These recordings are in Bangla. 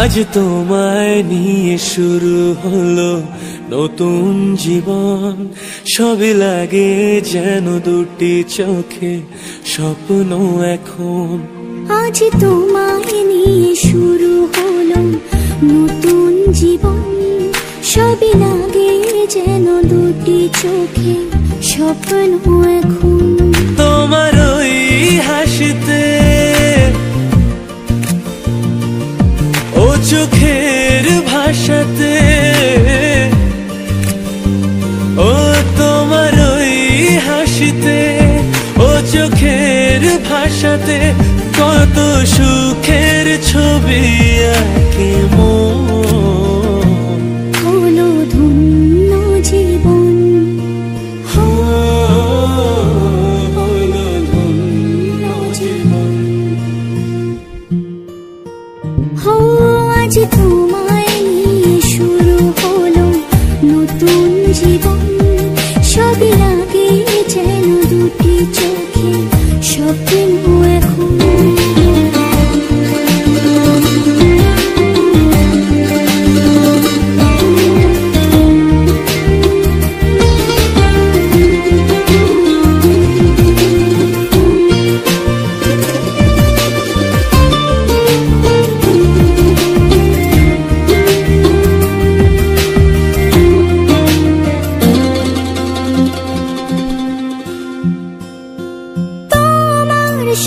আজ তোমায় নিয়ে শুরু হলো নতুন জীবন। সবই লাগে যেন দুটি চোখে স্বপ্ন এখন। আজ তোমায় নিয়ে শুরু হলো নতুন জীবন। সবই লাগে যেন দুটি চোখে স্বপ্ন এখন। তোমার ওই হাসিতে ও চোখের ভাষাতে, ও তোমার ওই হাসিতে ও চোখের ভাষাতে কত সুখের ছবি আঁকে মন। হলো ধন্য জীবন, হলো ধন্য জীবন। হো আজ তোমায় নিয়ে শুরু হলো নতুন জীবন। সবই লাগে যেন দুটি চোখে স্বপ্ন এখন।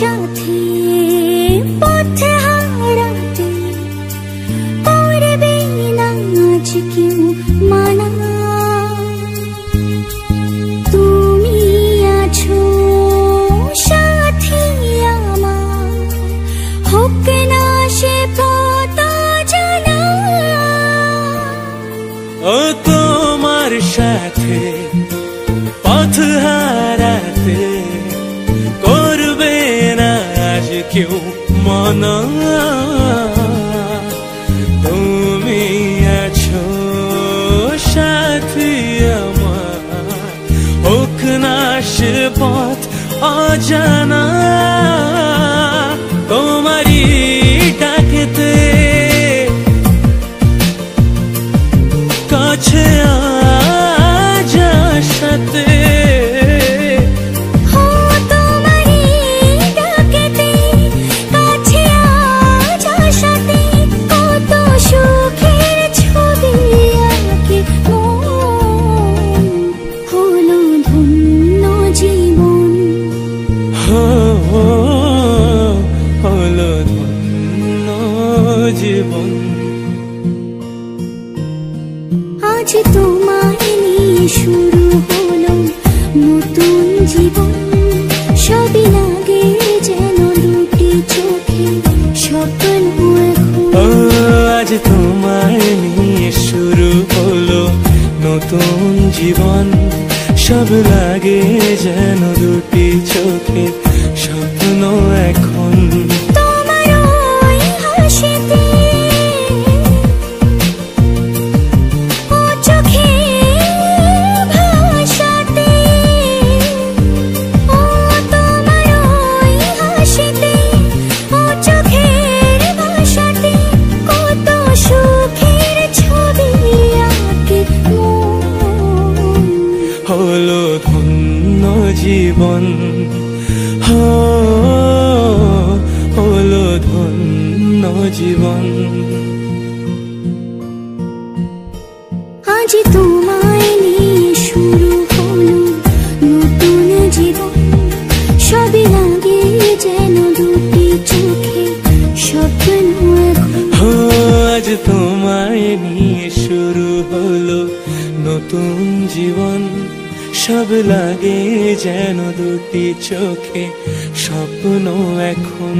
সাথে পথে হারাতে করবে না আজ কেউ মানা। তুমি আছো সাথী আমার, হোক না সে পথ জানা। ও তোমার সাথে পথ হারাতে করবে না আজ কেউ মানা। তুমি আছো সাথী আমার, হোক না সে পথ অজানা। তোমারই ডাকেতে কাছে আজ সাথে, হলো ধন্য জীবন। আজ তোমায় নিয়ে শুরু হলো নতুন জীবন। সবই লাগে যেন দুটি চোখে স্বপ্ন এখন। আজ তোমায় নিয়ে শুরু হলো নতুন জীবন। সব লাগে যেন দুটি চোখে স্বপ্ন এখন। তোমার ওই হাসিতে ও চোখের ভাষাতে, ও তোমার ওই হাসিতে ও চোখের ভাষাতে কত সুখের ছবি আঁকে মন। হলো ধন্য জীবন, হলো ধন্য জীবন। আজ তোমায় নিয়ে শুরু হলো নতুন জীবন। সবই লাগে যেন দুটি চোখে স্বপ্ন এখন। আজ তোমায় নিয়ে শুরু হলো নতুন জীবন। সব লাগে যেন দুটি চোখে স্বপ্ন এখন।